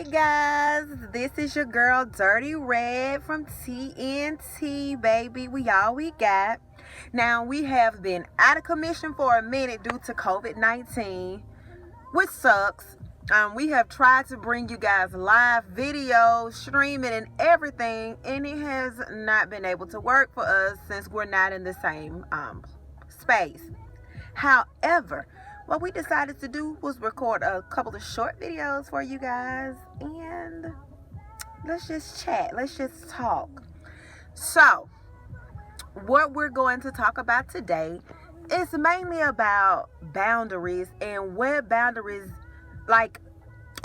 guys, this is your girl DirtyRed from T.N.T, baby. We all we got. Now, we have been out of commission for a minute due to COVID-19, which sucks. We have tried to bring you guys live videos, streaming, and everything, and it has not been able to work for us since we're not in the same space. However, what we decided to do was record a couple of short videos for you guys, and let's just chat, let's just talk. So, what we're going to talk about today is mainly about boundaries and where boundaries, like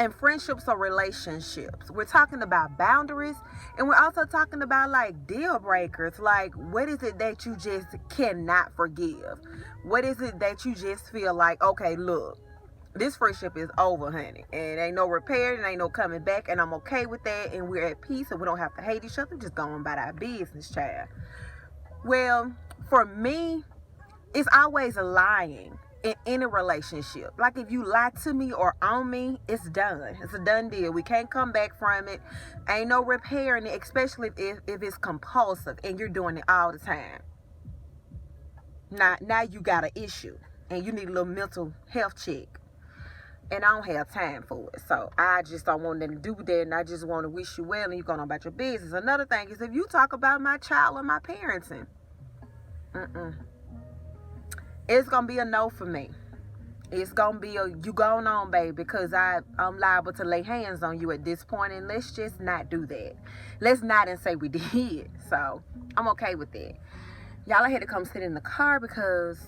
in friendships or relationships. We're talking about boundaries, and we're also talking about like deal breakers. Like, what is it that you just cannot forgive? What is it that you just feel like, okay, look, this friendship is over, honey, and ain't no repair and ain't no coming back, and I'm okay with that, and we're at peace, and we don't have to hate each other, just going about our business, child. Well, for me, it's always lying in any relationship. Like, if you lie to me or on me, it's done. It's a done deal. We can't come back from it. Ain't no repairing it, especially if it's compulsive and you're doing it all the time. Now you got an issue and you need a little mental health check. And I don't have time for it. So I just don't want them to do that, and I just want to wish you well and you're going on about your business. Another thing is, if you talk about my child or my parenting, it's going to be a no for me. It's going to be a, you going on, baby, because I'm liable to lay hands on you at this point, and let's just not do that. Let's not and say we did. So I'm okay with that. Y'all, I had to come sit in the car because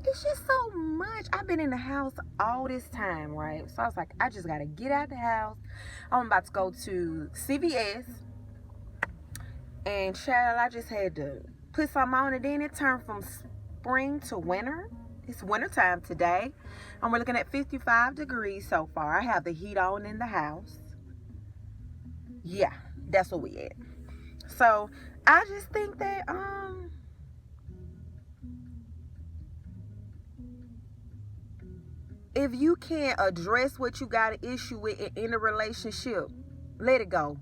it's just so much. I've been in the house all this time, right? So I was like, I just got to get out the house. I'm about to go to CVS. And child, I just had to put something on, and then it turned from spring to winter. It's winter time today, and we're looking at 55 degrees so far. I have the heat on in the house. Yeah, that's what we at. So I just think that if you can't address what you got an issue with in a relationship, let it go.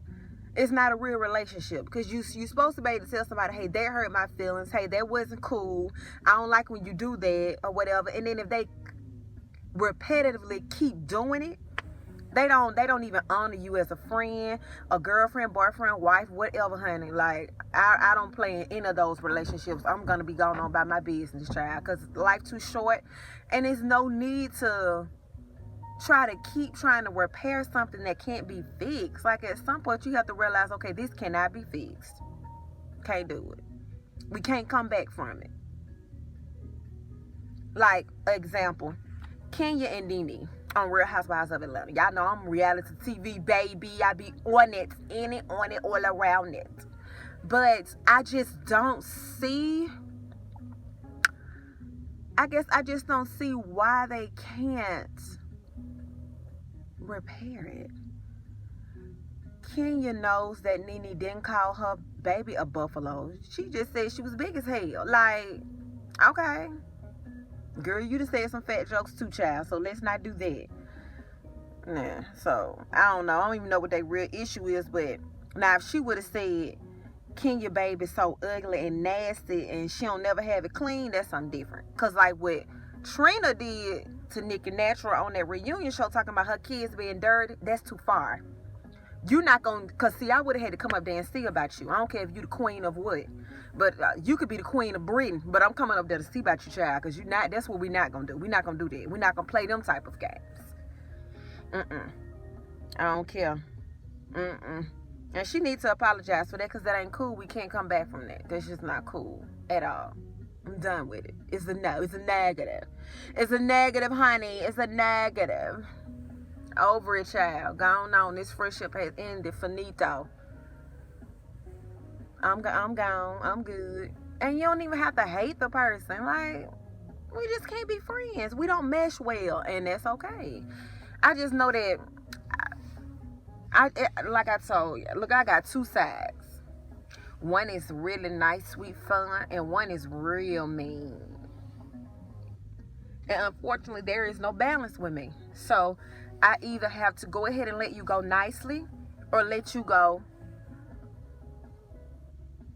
It's not a real relationship, because you're supposed to be able to tell somebody, hey, that hurt my feelings. Hey, that wasn't cool. I don't like when you do that or whatever. And then if they repetitively keep doing it, they don't even honor you as a friend, a girlfriend, boyfriend, wife, whatever, honey. Like, I don't play in any of those relationships. I'm going to be going on about my business, child, because life too short, and there's no need to try to keep trying to repair something that can't be fixed. Like, at some point you have to realize, okay, this cannot be fixed. Can't do it. We can't come back from it. Like, example, Kenya and Nene on Real Housewives of Atlanta. Y'all know I'm reality TV, baby. I be on it, in it, on it, all around it. But I just don't see, I guess I just don't see why they can't repair it. Kenya knows that Nene didn't call her baby a buffalo. She just said she was big as hell. Like, okay, girl, you just said some fat jokes too, child, so let's not do that. Nah, so I don't know. I don't even know what their real issue is, but now if she would have said Kenya baby so ugly and nasty and she don't never have it clean, that's something different. Because like what Trina did to Nicki Natural on that reunion show, talking about her kids being dirty, that's too far. You're not going to, because see, I would have had to come up there and see about you. I don't care if you're the queen of what, but you could be the queen of Britain, but I'm coming up there to see about you, child, because you're not, that's what we're not going to do. We're not going to do that. We're not going to play them type of games. I don't care. And she needs to apologize for that, because that ain't cool. We can't come back from that. That's just not cool at all. I'm done with it. It's a no. It's a negative. It's a negative, honey. It's a negative. Over it, child. Gone on. This friendship has ended. Finito. I'm gone. I'm good. And you don't even have to hate the person. Like, we just can't be friends. We don't mesh well, and that's okay. I just know that like I told you, look, I got two sides. One is really nice, sweet fun, and one is real mean. And unfortunately, there is no balance with me. So I either have to go ahead and let you go nicely or let you go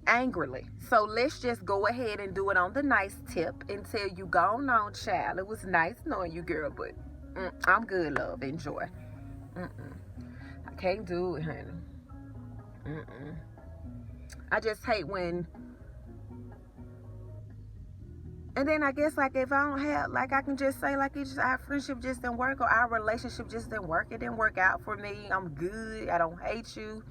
angrily. So let's just go ahead and do it on the nice tip and tell you, go on, child. It was nice knowing you, girl, but I'm good, love. Enjoy. I can't do it, honey. I just hate when. And then I guess, like, if I don't have, like, I can just say, like, it's just our friendship just didn't work, or our relationship just didn't work. It didn't work out for me. I'm good. I don't hate you.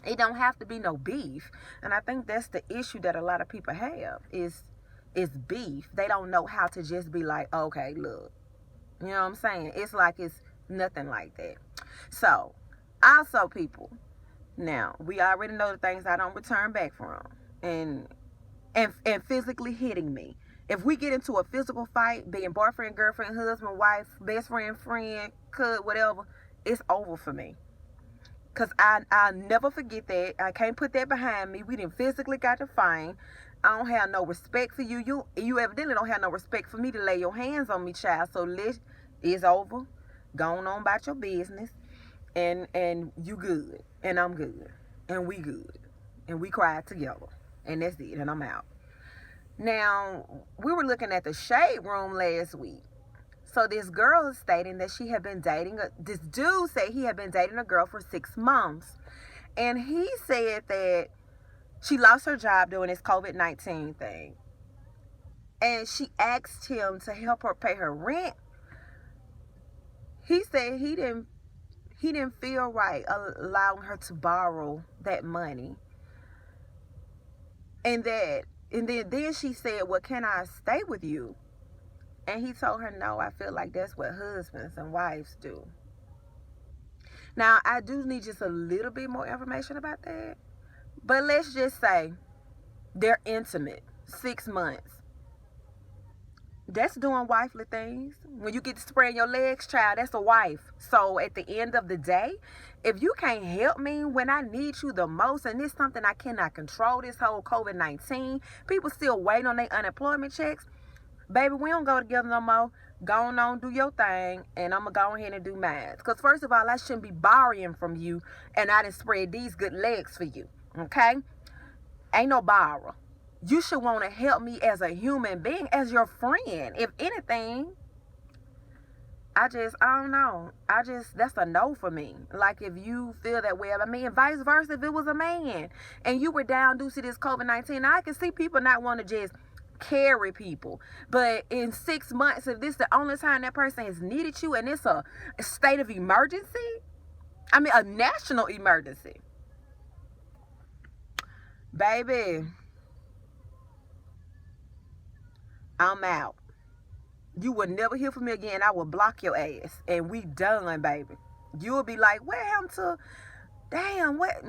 It don't have to be no beef. And I think that's the issue that a lot of people have is beef. They don't know how to just be like, okay, look. You know what I'm saying? It's like it's nothing like that. So, also, people, now, we already know the things I don't return back from. And physically hitting me. If we get into a physical fight, being boyfriend, girlfriend, husband, wife, best friend, friend, whatever, it's over for me. Because I'll never forget that. I can't put that behind me. We didn't physically got to fight. I don't have no respect for you. You evidently don't have no respect for me to lay your hands on me, child. So it's over. Go on about your business. And you good. And I'm good. And we good. And we cried together. And that's it. And I'm out. Now, we were looking at the shade room last week. So this girl is stating that she had been dating, this dude said he had been dating a girl for 6 months. And he said that she lost her job doing this COVID-19 thing. And she asked him to help her pay her rent. He said he didn't feel right allowing her to borrow that money. And then she said, well, can I stay with you? And he told her, no, I feel like that's what husbands and wives do. Now, I do need just a little bit more information about that. But let's just say they're intimate. 6 months. That's doing wifely things. When you get to spreading your legs, child, that's a wife. So at the end of the day, if you can't help me when I need you the most, and it's something I cannot control, this whole COVID-19, people still waiting on their unemployment checks, baby, we don't go together no more. Go on, do your thing, and I'm going to go ahead and do mine. Because first of all, I shouldn't be borrowing from you, and I didn't spread these good legs for you, okay? Ain't no borrower. You should want to help me as a human being, as your friend. If anything, I don't know. That's a no for me. Like, if you feel that way, I mean, vice versa, if it was a man and you were down due to this COVID-19, I can see people not want to just carry people. But in 6 months, if this is the only time that person has needed you and it's a state of emergency, I mean, a national emergency, baby, I'm out. You will never hear from me again. I will block your ass. And we done, baby. You will be like, what happened to... Damn, what...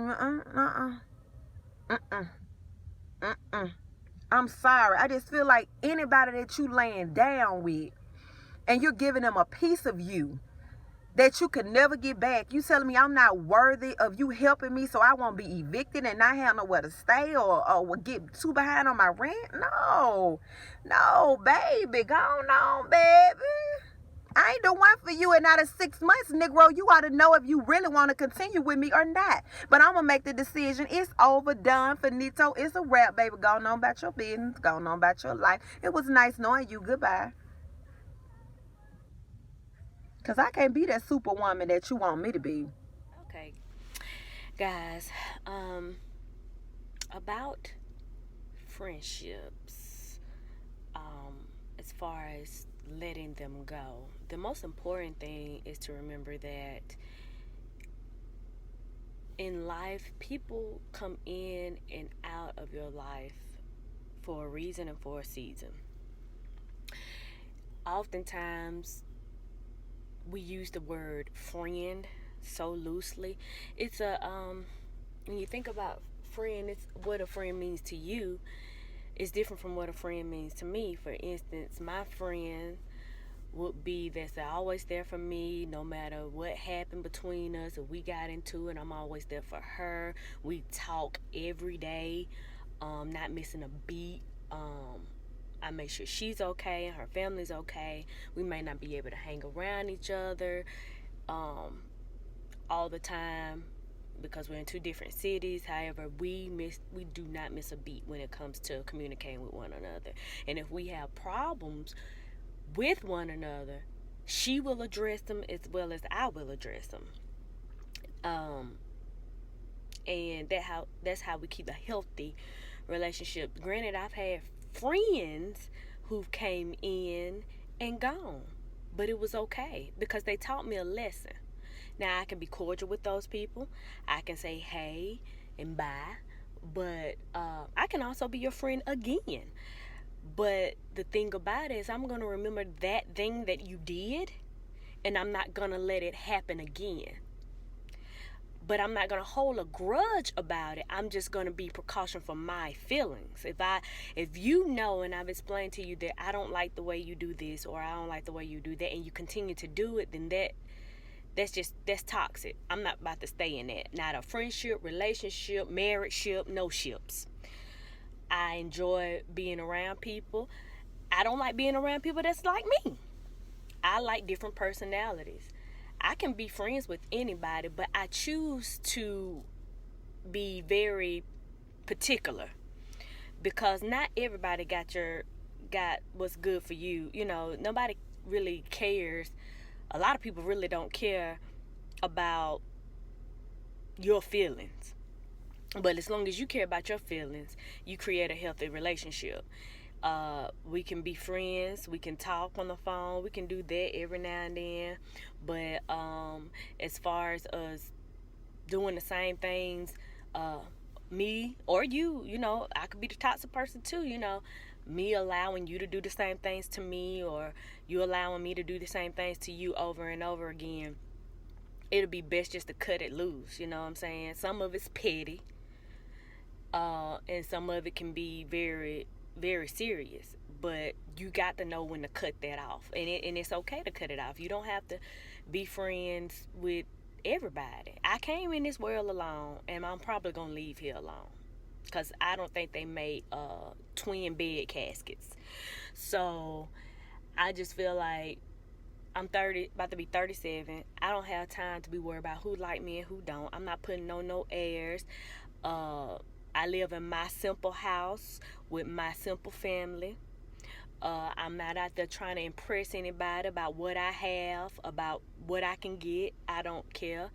I'm sorry. I just feel like anybody that you laying down with and you're giving them a piece of you that you could never get back. You telling me I'm not worthy of you helping me so I won't be evicted and not have nowhere to stay or get too behind on my rent? No, baby. Go on, baby. I ain't the one for you, and out of 6 months, Negro, you ought to know if you really want to continue with me or not. But I'm going to make the decision. It's over, done, finito. It's a wrap, baby. Go on about your business. Go on about your life. It was nice knowing you. Goodbye. Because I can't be that superwoman that you want me to be. Okay, guys, about friendships, as far as letting them go, the most important thing is to remember that in life, people come in and out of your life for a reason and for a season. Oftentimes, we use the word friend so loosely. It's when you think about friend, it's what a friend means to you is different from what a friend means to me. For instance, my friend would be that's always there for me no matter what happened between us. If we got into it, I'm always there for her. We talk every day, not missing a beat. I make sure she's okay and her family's okay. We may not be able to hang around each other, all the time because we're in two different cities. However, we do not miss a beat when it comes to communicating with one another. And if we have problems with one another, she will address them as well as I will address them. And that's how we keep a healthy relationship. Granted, I've had friends who came in and gone, but it was okay because they taught me a lesson. Now I can be cordial with those people. I can say hey and bye, but I can also be your friend again. But the thing about it is, I'm gonna remember that thing that you did, and I'm not gonna let it happen again. But I'm not gonna hold a grudge about it. I'm just gonna be precaution for my feelings. If you know, and I've explained to you that I don't like the way you do this, or I don't like the way you do that, and you continue to do it, then that's toxic. I'm not about to stay in that. Not a friendship, relationship, marriageship, no ships. I enjoy being around people. I don't like being around people that's like me. I like different personalities. I can be friends with anybody, but I choose to be very particular because not everybody got what's good for you. Nobody really cares. A lot of people really don't care about your feelings. But as long as you care about your feelings, you create a healthy relationship. We can be friends. We can talk on the phone. We can do that every now and then. But as far as us doing the same things, me or you, I could be the toxic person too. Me allowing you to do the same things to me, or you allowing me to do the same things to you over and over again. It'll be best just to cut it loose. You know what I'm saying? Some of it's petty, and some of it can be very, very serious. But you got to know when to cut that off, and it's okay to cut it off. You don't have to be friends with everybody. I came in this world alone, and I'm probably gonna leave here alone, because I don't think they made twin bed caskets. So I just feel like I'm 30, about to be 37. I don't have time to be worried about who like me and who don't. I'm not putting no airs. I live in my simple house with my simple family. I'm not out there trying to impress anybody about what I have, about what I can get. I don't care.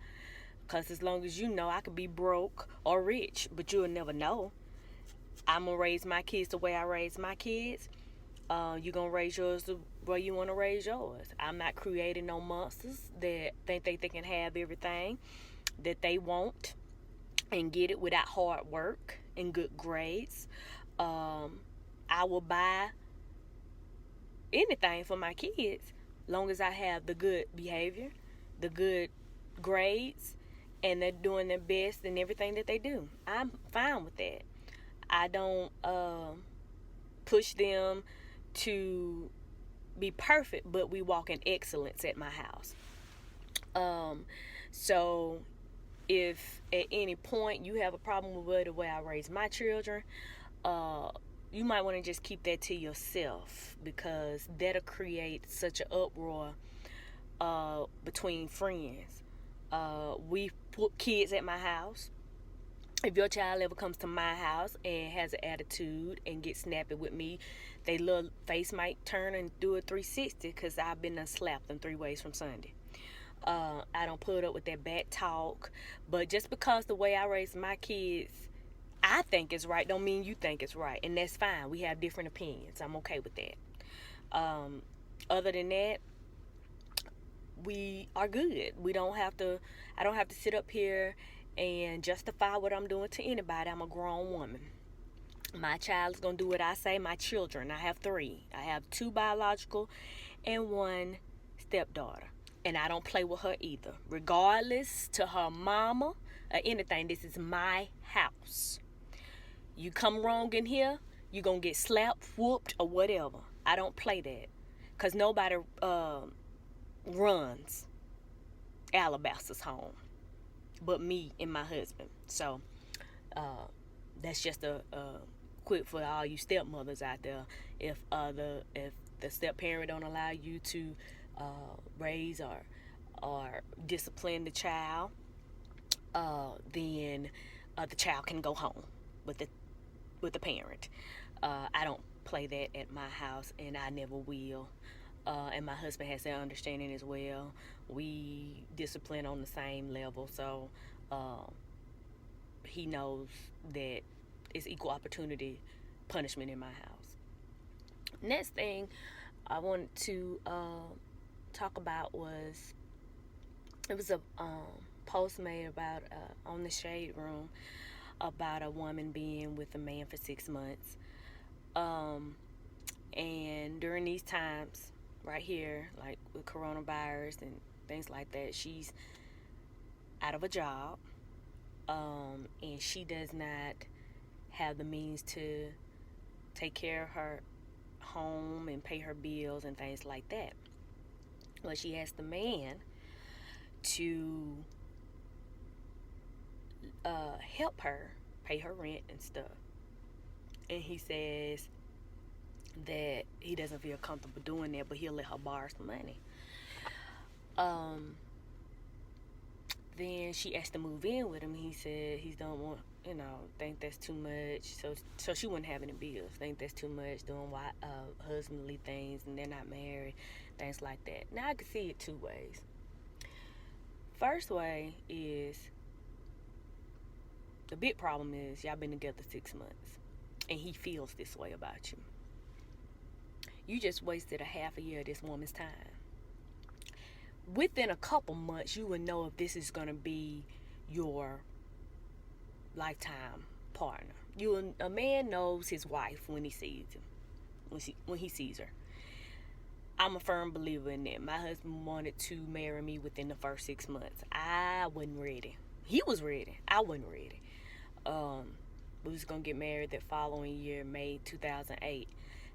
Because as long as you know, I could be broke or rich, but you'll never know. I'm going to raise my kids the way I raise my kids. You're going to raise yours the way you want to raise yours. I'm not creating no monsters that think they can have everything that they want and get it without hard work and good grades. I will buy anything for my kids long as I have the good behavior, the good grades, and they're doing their best in everything that they do. I'm fine with that. I don't push them to be perfect, but we walk in excellence at my house. So if at any point you have a problem with the way I raise my children, you might want to just keep that to yourself, because that'll create such an uproar between friends. We put kids at my house. If your child ever comes to my house and has an attitude and gets snappy with me, their little face might turn and do a 360, because I've been slapped them 3 ways from Sunday. I don't put up with that bad talk. But just because the way I raise my kids, I think it's right, don't mean you think it's right. And that's fine. We have different opinions. I'm okay with that. Other than that, we are good. I don't have to sit up here and justify what I'm doing to anybody. I'm a grown woman. My child is going to do what I say. My children, I have 3. I have 2 biological and 1 stepdaughter. And I don't play with her either. Regardless to her mama or anything, this is my house. You come wrong in here, you're going to get slapped, whooped, or whatever. I don't play that. Because nobody runs Alabaster's home but me and my husband. So that's just a quick for all you stepmothers out there. If the step parent don't allow you to raise or or discipline the child, then the child can go home with the parent. I don't play that at my house, and I never will. And my husband has that understanding as well. We discipline on the same level, so he knows that it's equal opportunity punishment in my house. Next thing I wanted to talk about was, it was a post made about on the Shade Room about a woman being with a man for 6 months. And during these times right here, like with coronavirus and things like that, she's out of a job, and she does not have the means to take care of her home and pay her bills and things like that. Well, she asked the man to help her pay her rent and stuff. And he says that he doesn't feel comfortable doing that, but he'll let her borrow some money. Then she asked to move in with him. He said he don't want, think that's too much. So she wouldn't have any bills. Think that's too much, doing husbandly things, and they're not married, things like that. Now I can see it two ways. First way is, the big problem is y'all been together 6 months, and he feels this way about you. You just wasted a half a year of this woman's time. Within a couple months, you will know if this is going to be your lifetime partner. A man knows his wife when he sees him, when he sees her. I'm a firm believer in that. My husband wanted to marry me within the first 6 months. I wasn't ready. He was ready. I wasn't ready. We was going to get married that following year, May 2008.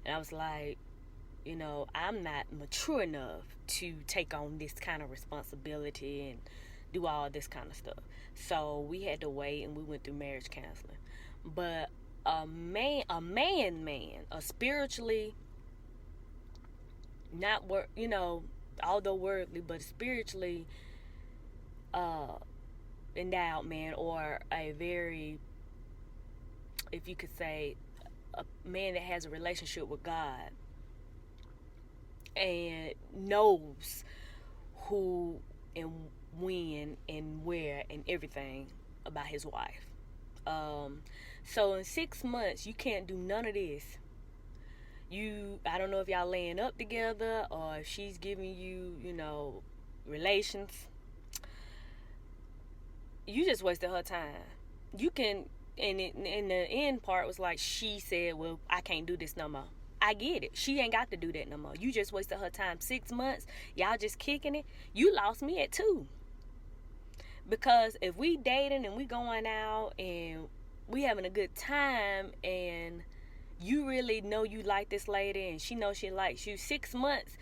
And I was like, I'm not mature enough to take on this kind of responsibility and do all this kind of stuff. So we had to wait, and we went through marriage counseling. But a spiritually, not although worldly, but spiritually endowed man, or a very, if you could say, a man that has a relationship with God and knows who and when and where and everything about his wife. So in 6 months, you can't do none of this. I don't know if y'all laying up together, or if she's giving you, relations. You just wasted her time. You can, and the end part was like, she said, well, I can't do this no more. I get it. She ain't got to do that no more. You just wasted her time. 6 months, y'all just kicking it. You lost me at 2. Because if we dating and we going out and we having a good time, and you really know you like this lady and she knows she likes you, 6 months,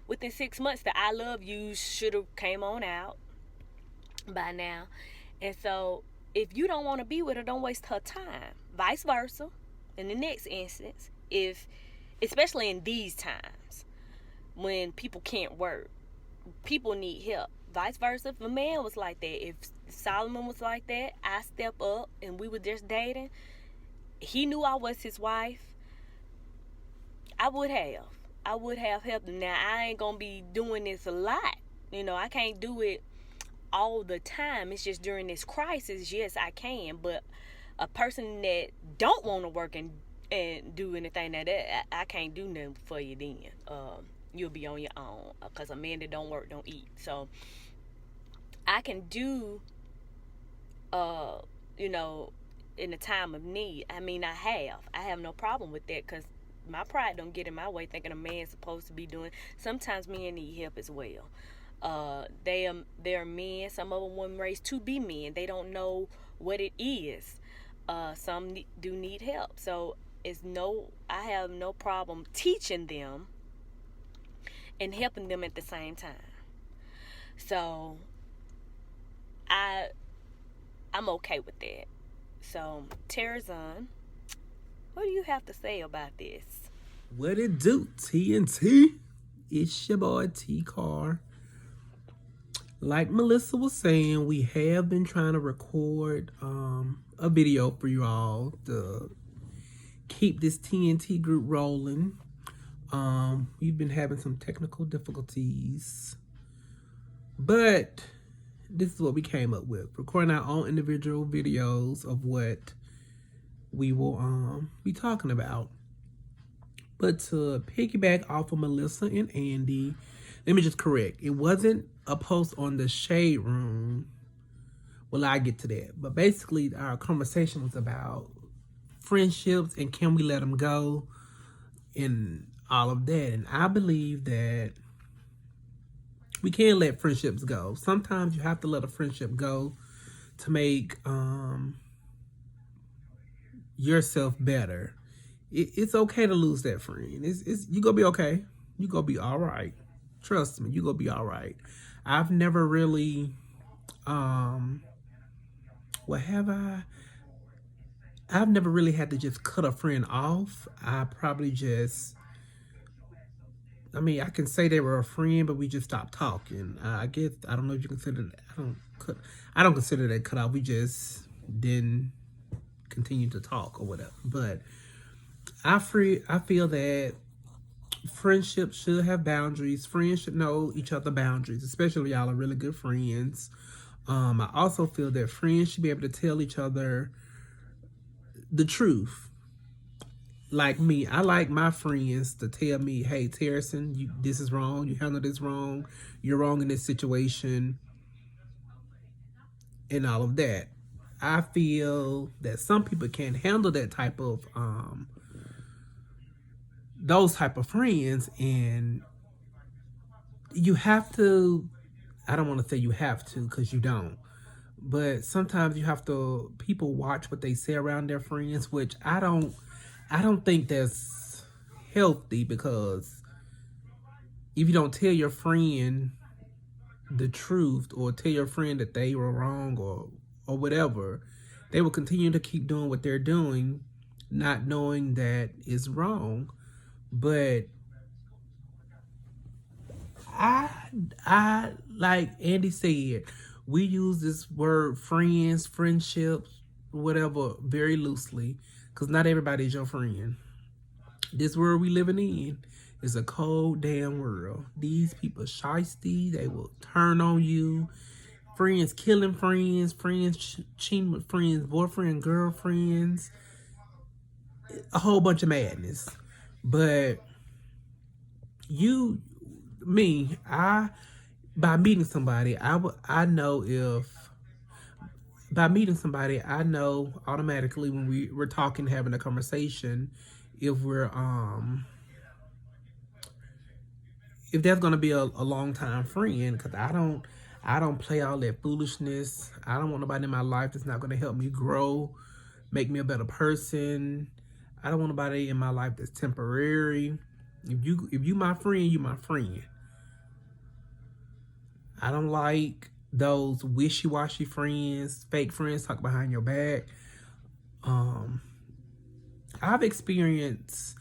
within 6 months, the I love you should have came on out by now. And so if you don't want to be with her, don't waste her time. Vice versa. In the next instance, especially in these times when people can't work, people need help. Vice versa, if a man was like that, if Solomon was like that, I step up and we were just dating, he knew I was his wife, I would have helped him. Now, I ain't gonna be doing this a lot. I can't do it all the time. It's just during this crisis, yes, I can. But a person that don't want to work and do anything like that, I can't do nothing for you then. You'll be on your own, because a man that don't work don't eat. So I can do in the time of need. I have no problem with that, because my pride don't get in my way thinking a man's supposed to be doing. Sometimes men need help as well. They're men. Some of them weren't raised to be men. They don't know what it is. Some do need help. So I have no problem teaching them and helping them at the same time. So I'm okay with that. So Terizon, what do you have to say about this? What it do, T.N.T? It's your boy TCarr. Like Melissa was saying, we have been trying to record a video for you all to keep this T.N.T group rolling. We've been having some technical difficulties, but this is what we came up with: recording our own individual videos of what we will be talking about. But to piggyback off of Melissa and Andi, let me just correct. It wasn't a post on the Shade Room. Well, I get to that. But basically, our conversation was about friendships and can we let them go and all of that. And I believe that we can let friendships go. Sometimes you have to let a friendship go to make yourself better. It's okay to lose that friend. You gonna be okay. You gonna be all right. Trust me, you gonna be all right. I've never really, what have I? I've never really had to just cut a friend off. I probably just, I mean, I can say they were a friend, but we just stopped talking. I guess I don't know if you consider that. I don't consider that cut off. We just didn't continue to talk or whatever. But I feel that friendships should have boundaries. Friends should know each other's boundaries, especially y'all are really good friends. I also feel that friends should be able to tell each other the truth. Like me, I like my friends to tell me, hey, Terizon, this is wrong. You handled this wrong. You're wrong in this situation. And all of that. I feel that some people can't handle that type of, those type of friends. And you have to, I don't want to say you have to because you don't. But sometimes you have to, people watch what they say around their friends, which I don't think that's healthy, because if you don't tell your friend the truth or tell your friend that they were wrong or whatever, they will continue to keep doing what they're doing, not knowing that it's wrong. But I like Andi said, we use this word friends, friendships, whatever, very loosely, because not everybody's your friend. This world we living in is a cold damn world. These people shiesty, they will turn on you. Friends killing friends, friends cheating with friends, boyfriend, girlfriends, a whole bunch of madness. But by meeting somebody, I know automatically when we're talking, having a conversation, if we're if that's gonna be a long time friend, because I don't play all that foolishness. I don't want nobody in my life that's not gonna help me grow, make me a better person. I don't want nobody in my life that's temporary. If you my friend, you my friend. I don't like those wishy-washy friends, fake friends talk behind your back. I've experienced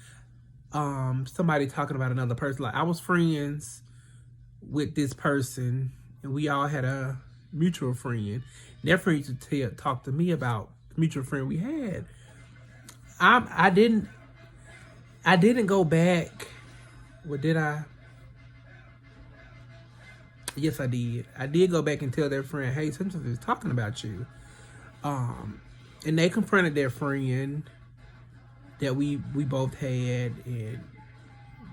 somebody talking about another person. Like, I was friends with this person and we all had a mutual friend. And that friend used to talk to me about the mutual friend we had. I didn't go back. What did I? Yes, I did. I did go back and tell their friend, hey, sometimes is talking about you. And they confronted their friend that we both had, and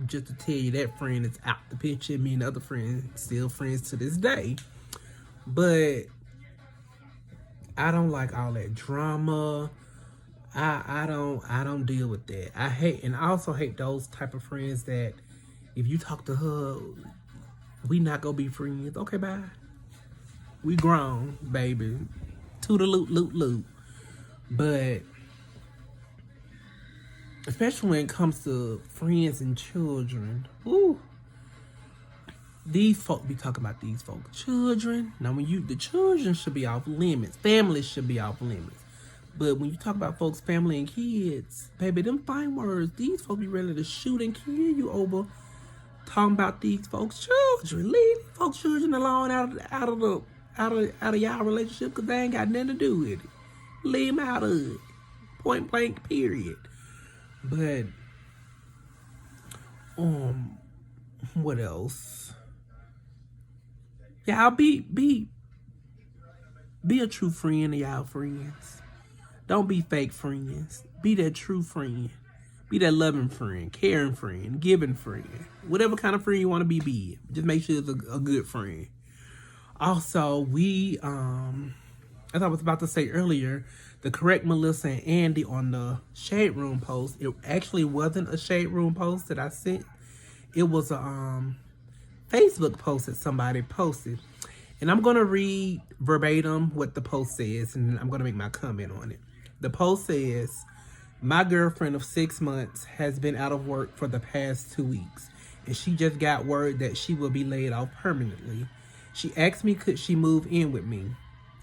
just to tell you, that friend is out the picture. Me and the other friend still friends to this day. But I don't like all that drama. I don't deal with that. I also hate those type of friends that if you talk to her, we not gonna be friends. Okay, bye. We grown, baby. Toodaloot. But especially when it comes to friends and children, these folk be talking about these folk. Children. Now, the children should be off limits. Families should be off limits. But when you talk about folks' family and kids, baby, them fine words, these folks be ready to shoot and kill you over talking about these folks' children. Leave these folks' children alone out of y'all relationship because they ain't got nothing to do with it. Leave them out of it. Point blank, period. But what else? Y'all be a true friend to y'all friends. Don't be fake friends. Be that true friend. Be that loving friend, caring friend, giving friend. Whatever kind of friend you want to be it. Just make sure it's a good friend. Also, as I was about to say earlier, the correct Melissa and Andi on the Shade Room post, it actually wasn't a Shade Room post that I sent. It was a Facebook post that somebody posted. And I'm going to read verbatim what the post says, and I'm going to make my comment on it. The post says, my girlfriend of 6 months has been out of work for the past 2 weeks, and she just got word that she will be laid off permanently. She asked me could she move in with me.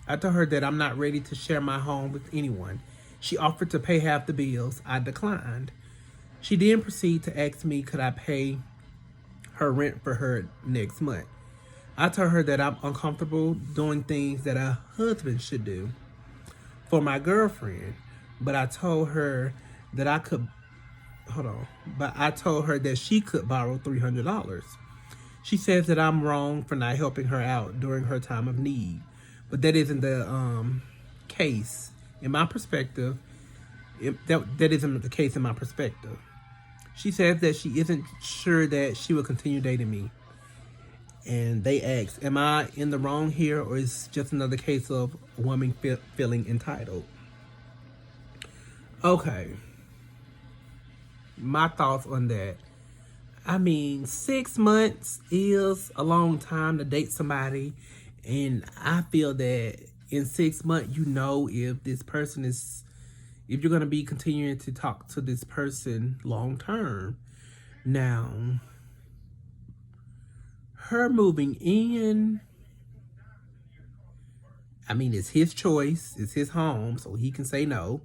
I told her that I'm not ready to share my home with anyone. She offered to pay half the bills. I declined. She then proceeded to ask me could I pay her rent for her next month. I told her that I'm uncomfortable doing things that a husband should do for my girlfriend, but I told her that I told her that she could borrow $300. She says that I'm wrong for not helping her out during her time of need, but that isn't the case in my perspective. That isn't the case in my perspective. She says that she isn't sure that she will continue dating me. And they asked, am I in the wrong here, or is it just another case of a woman feeling entitled? Okay. My thoughts on that. I mean, 6 months is a long time to date somebody. And I feel that in 6 months, you know if this person is, if you're going to be continuing to talk to this person long term. Now, her moving in, I mean, it's his choice. It's his home, so he can say no.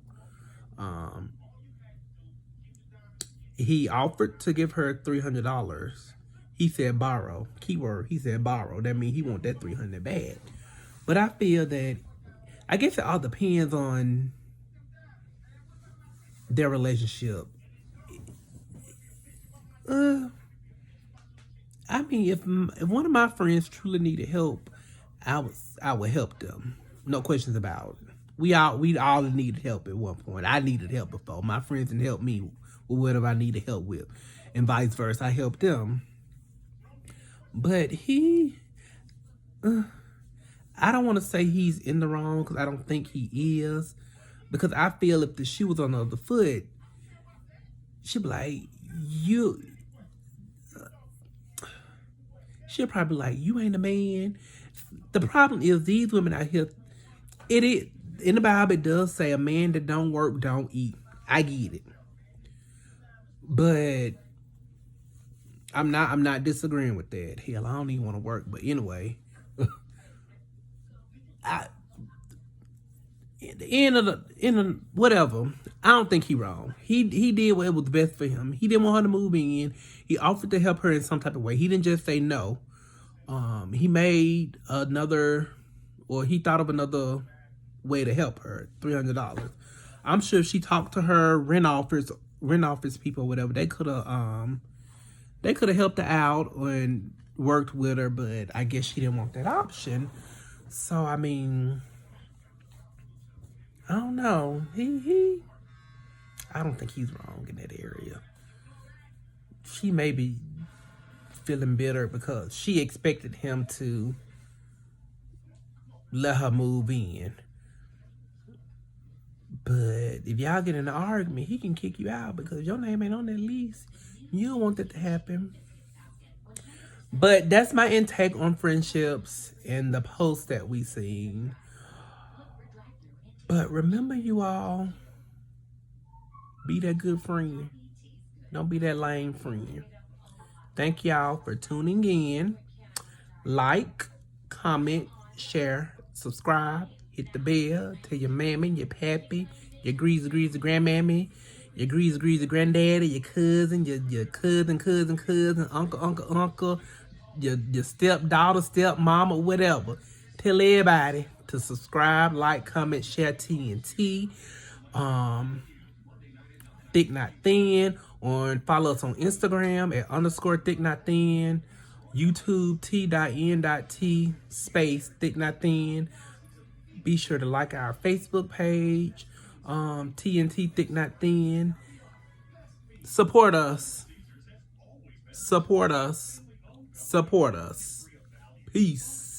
He offered to give her $300. He said borrow. Keyword, he said borrow. That means he want that $300 bad. But I feel that, I guess it all depends on their relationship. I mean, if one of my friends truly needed help, I would help them. No questions about it. We all needed help at one point. I needed help before. My friends didn't help me with whatever I needed help with, and vice versa. I helped them. But I don't want to say he's in the wrong because I don't think he is. Because I feel if the shoe was on the other foot, she'd be like, she'll probably be like, you ain't a man. The problem is these women out here, it is, in the Bible it does say a man that don't work don't eat. I get it. But I'm not disagreeing with that. Hell, I don't even want to work. But anyway, at the end of whatever, I don't think he wrong. He did what was best for him. He didn't want her to move in. He offered to help her in some type of way. He didn't just say no. He made he thought of another way to help her, $300. I'm sure if she talked to her rent office people or whatever, they could have helped her out and worked with her, but I guess she didn't want that option. So I mean, I don't know. I don't think he's wrong in that area. She may be feeling bitter because she expected him to let her move in. But if y'all get in an argument, he can kick you out because your name ain't on that lease. You don't want that to happen. But that's my intake on friendships and the posts that we seen. But remember, you all, be that good friend. Don't be that lame friend. Thank y'all for tuning in. Like, comment, share, subscribe, hit the bell, tell your mammy, your pappy, your greasy grandmammy, your greasy granddaddy, your cousin, your cousin, uncle, your stepdaughter, stepmama, whatever. Tell everybody to subscribe, like, comment, share TNT. Thick Not Thin, or follow us on Instagram at _Thick Not Thin, YouTube T.N.T space Thick Not Thin. Be sure to like our Facebook page, TNT Thick Not Thin. Support us. Support us. Support us. Peace.